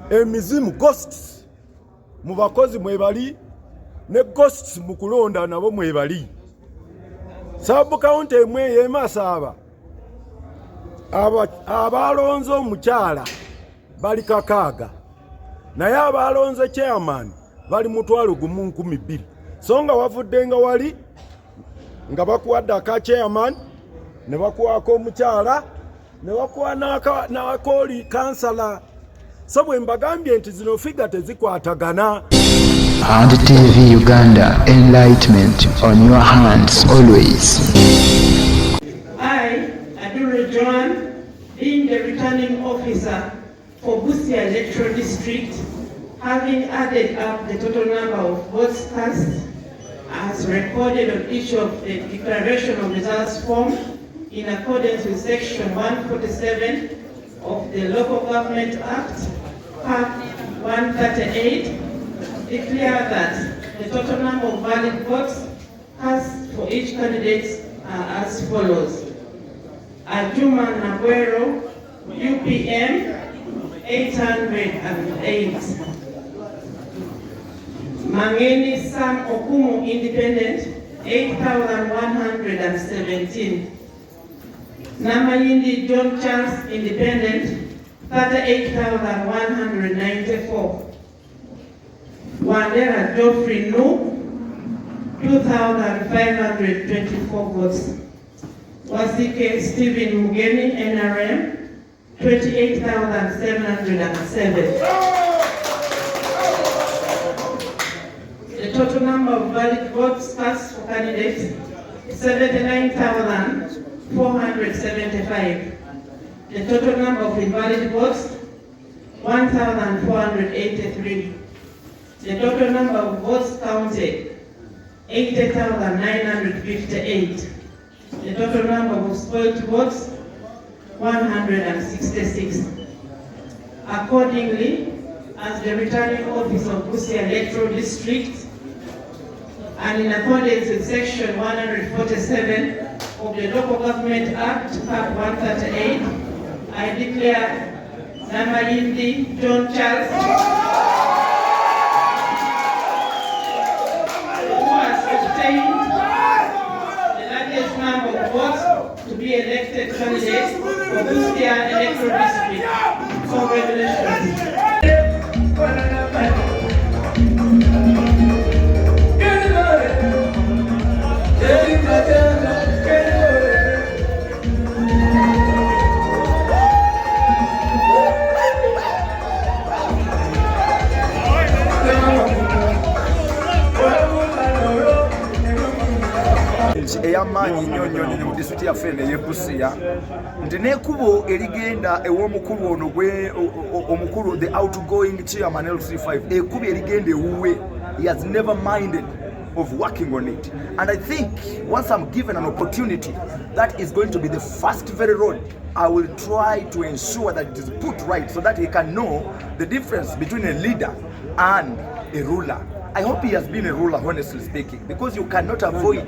emizimu ghosts mu bakozi mwebali ne ghosts mu kulonda nabo mwebali. Sub county emwe y'Emasaba abalonze omukyala bali 6 naye abalonze chairman bali 1,200. So nga wavuddenga wali nga bakuwadde aka chairman ne bakuwako omukyala ne bakuwa n'akooli kansala. So bwe mbagambye nti zino figa tezikwatagana. And TV Uganda, enlightenment on your hands always. I, Adure Joan, being the returning officer for Busia electoral district, having added up the total number of votes cast as recorded on each of the declaration of results form in accordance with section 147 of the Local Government Act, Part 138, declare that the total number of valid votes cast for each candidate are as follows. Ajuma Naguero, UPM, 808. Mugeni Sam Okumu, Independent, 8,117. Namayindi John Charles, Independent, 38,194. Wandera Geoffrey Nu, 2,524 votes. Wasike Stephen Mugeni, NRM, 28,707. The total number of valid votes cast for candidates, 79,475. The total number of invalid votes, 1,483. The total number of votes counted, 80,958. The total number of spoiled votes, 166. Accordingly, as the returning officer of Busia electoral district, and in accordance with section 147 of the Local Government Act, Part 138, I declare Namayindi John Charles, to be elected candidate for Busia electoral district. Congratulations. Eyamaanyi nnyo mu disitulikiti yaffe eye Busia nti n'ekkubo erigenda ew'omukulu ono omukulu the outgoing chairman LC5 ekkubo erigenda ewuwe. He has never minded of working on it, and I think once I'm given an opportunity, that is going to be the first very road I will try to ensure that it is put right so that he can know the difference between a leader and a ruler. I hope he has been a ruler, honestly speaking, because you cannot avoid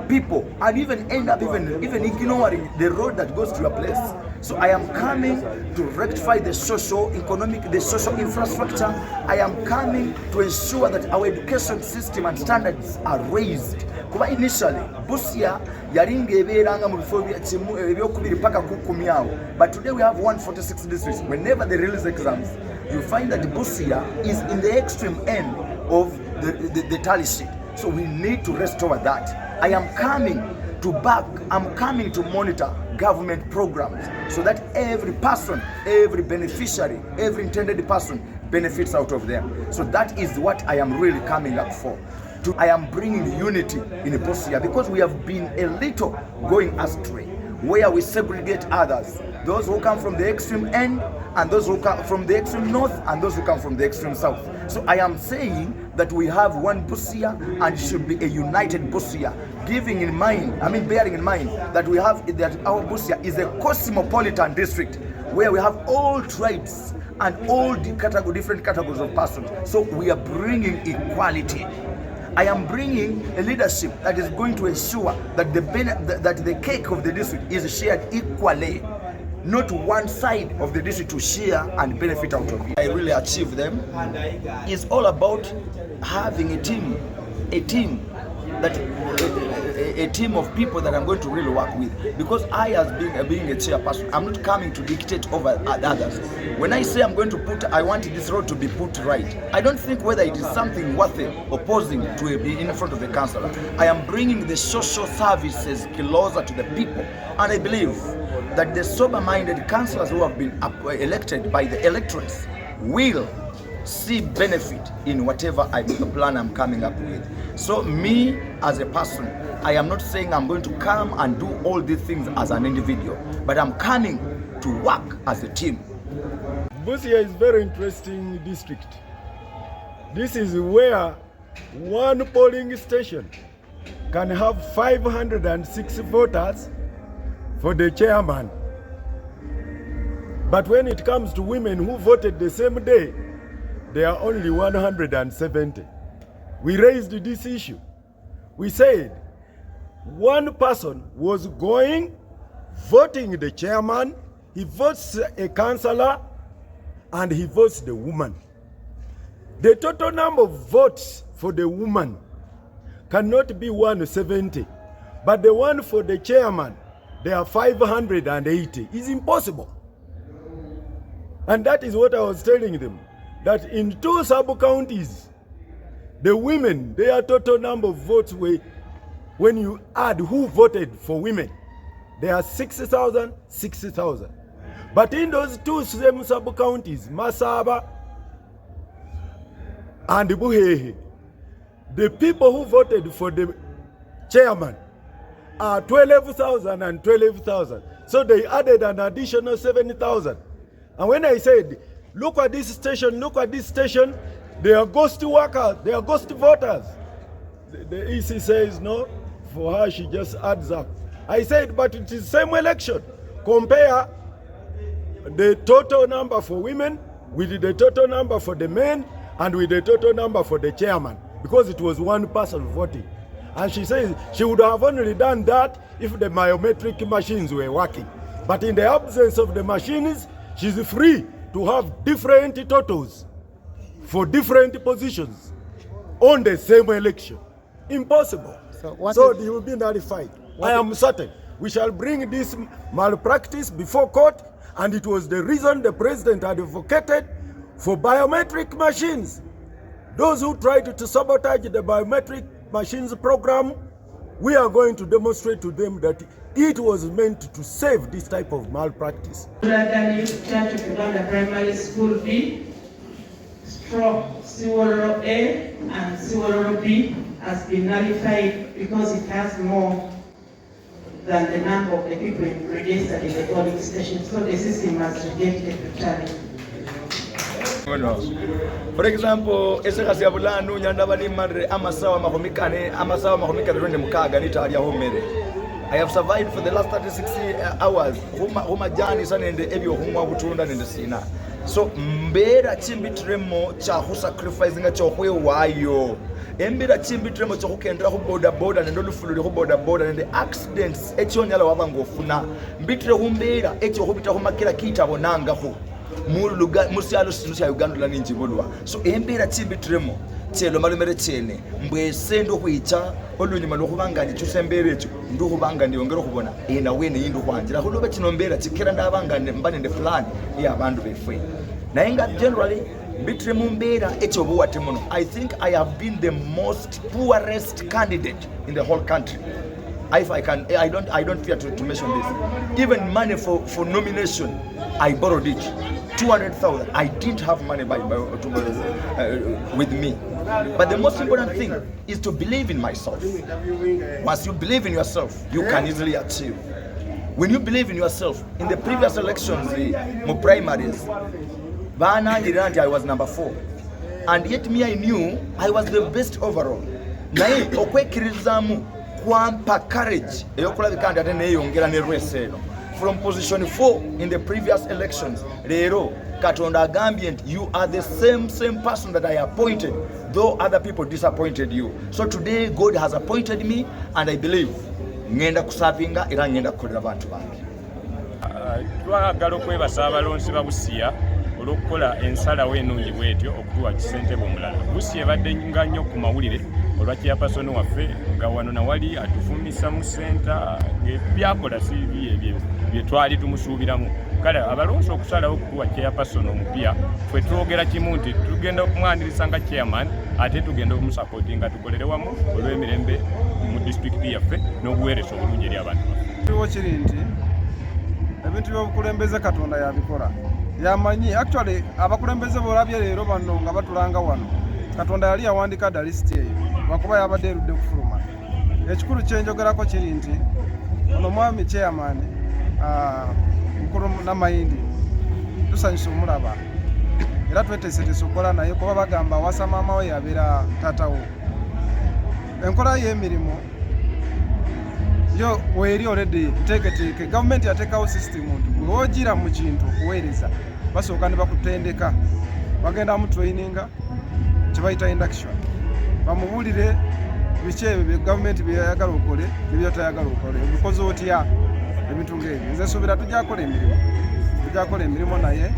people and even end up even ignoring the road that goes to your place. So I am coming to rectify the socio-economic, the social infrastructure. I am coming to ensure that our education system and standards are raised. Kuba initially, Busia yaringa ebeeranga mu bifo ebyokubiri paka kukumi awo. But today we have 146 districts. Whenever they release exams, you find that Busia is in the extreme end of the tally sheet. So we need to restore that. I am coming to I'm coming to monitor government programs so that every person, every beneficiary, every intended person benefits out of them. So that is what I am really coming up for. I am bringing unity in Busia because we have been a little going astray, where we segregate others. Those who come from the extreme end, and those who come from the extreme north, and those who come from the extreme south. So I am saying that we have one Busia and it should be a united Busia, bearing in mind that our Busia is a cosmopolitan district where we have all tribes and all the different categories of persons. So we are bringing equality. I am bringing a leadership that is going to ensure that the cake of the district is shared equally. not one side of the district to share and benefit out of it. I really achieve them. It's all about having a team that a team of people that I'm going to really work with, because I, as being a chairperson, I'm not coming to dictate over others. When I say I'm going to I want this road to be put right, I don't think whether it is something worth opposing to be in front of the councillor. I am bringing the social services closer to the people, and I believe that the sober-minded councillors who have been elected by the electorates will see benefit in whatever plan I'm coming up with. So me as a person, I am not saying I'm going to come and do all these things as an individual, but I'm coming to work as a team. Busia is a very interesting district. This is where one polling station can have 506 voters for the chairman. But when it comes to women who voted the same day, there are only 170. We raised this issue. We said one person was voting the chairman, he votes a councillor, and he votes the woman. The total number of votes for the woman cannot be 170, but the one for the chairman, there are 580. It's impossible. And that is what I was telling them, that in 2 sub-counties, the women, their total number of votes were, when you add who voted for women, there are 60,000, 60,000. But in those 2 same sub-counties, Masaba and Buhehe, the people who voted for the chairman are 12,000 and 12,000. So they added an additional 7,000. And when I said, look at this station, they are ghost workers, they are ghost voters. The EC says no, for her she just adds up. I said, but it is the same election. Compare the total number for women with the total number for the men and with the total number for the chairman, because it was one person voting. And she says she would have only done that if the biometric machines were working. But in the absence of the machines, she's free to have different totals for different positions on the same election. Impossible. So they will be nullified. I am certain we shall bring this malpractice before court, and it was the reason the president advocated for biometric machines. Those who tried to sabotage the biometric machines program, we are going to demonstrate to them that it was meant to save this type of malpractice. Church of Uganda Primary School B, Siwoloro A and Siwoloro B has been nullified because it has more than the number of the people registered in the polling station. So the system has rejected the tally. For example, esekasi abulanu nyanda bali madre amasawa mahomikane rwende mukaga nitalia homere. I have survived for the last 36 hours. Huma jani sana nende ebyo humwa butunda nende sina. So mbera chimbitremo cha hu sacrifice nga cho hwe wayo. Mbera chimbitremo cho hukendra hu boda nendo lufululi hu boda nende accidents echo nyala wabangofuna. Mbitre humbera echo hubita humakira kita bonanga hu. Musialo sinusia Uganda la ninjibulwa. So mbera chimbitremo chelo malumere chene mbwese ndo kwicha olunyuma lokubangani chusembere echo ndo kubangani ongero kubona ina wene yindu kwanjira kulobe chinombera chikera ndabangani mbane nde fulani ya abantu befwe nainga generally bitre mumbera echo buwate muno. I think I have been the most poorest candidate in the whole country. If I can, I don't fear to mention this. Even money for nomination, I borrowed it. 200,000. I didn't have money with me. But the most important thing is to believe in myself. Once you believe in yourself, you can easily achieve. When you believe in yourself, in the previous elections, my primaries, I was number 4. And yet me, I knew I was the best overall. Kwampa courage from position 4 in the previous elections. Rero Katonda Gambient, you are the same person that I appointed, though other people disappointed you. So today God has appointed me, and I believe ngenda kusavinga ira ngenda kukolera abantu bange. twagala okwebasa abalonzi ba Busia olw'okukola ensalawo ennungi bwetyo okutuwa kisentebe omulala. Busia ebadde nga nnyo ku mawulire olwa chairperson waffe nga wano nawali atufumisa mu senta byakola CV ebyo bye twali tumusuubiramu. Kale abalonzi okusalawo okutuwa chairperson omupya ffe twogera kimu nti tugenda okumwaniriza nga chairman ate tugenda okumusapoti nga tukolere wamu olw'emirembe mu disitulikiti yaffe n'obuweereza obulungi eri abantu baffe. Kiriwo kiri nti ebintu by'obukulembeze Katonda yabikola yamanyi. Actually abakulembeze boolabye leero bano nga batulanga wano, Katonda yali yawandika dda lisiti eyo lwakuba yabadde erudde kufuluma. Ekikulu kyenjogerako kiri nti ono mwami chairman mukulu Namayindi tusanyusa omulaba era tweteeseteese okukola naye kuba bagamba awasa maama we yabeera taatawo. Enkola y'emirimu yo weeri already nteeketeeke. Gavumenti yateekawo system nti bwe woogira mu kintu okuweereza basooka ne bakutendeka, bagenda mu traininga kye bayita induction, bamubuulire biki ebyo bye gavumenti byeyagala okole nebyotayagala okole, obikoze otya, ebintu ng'ebyo. Nze nsuubira tujjakola emirimu naye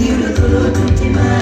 Give it to the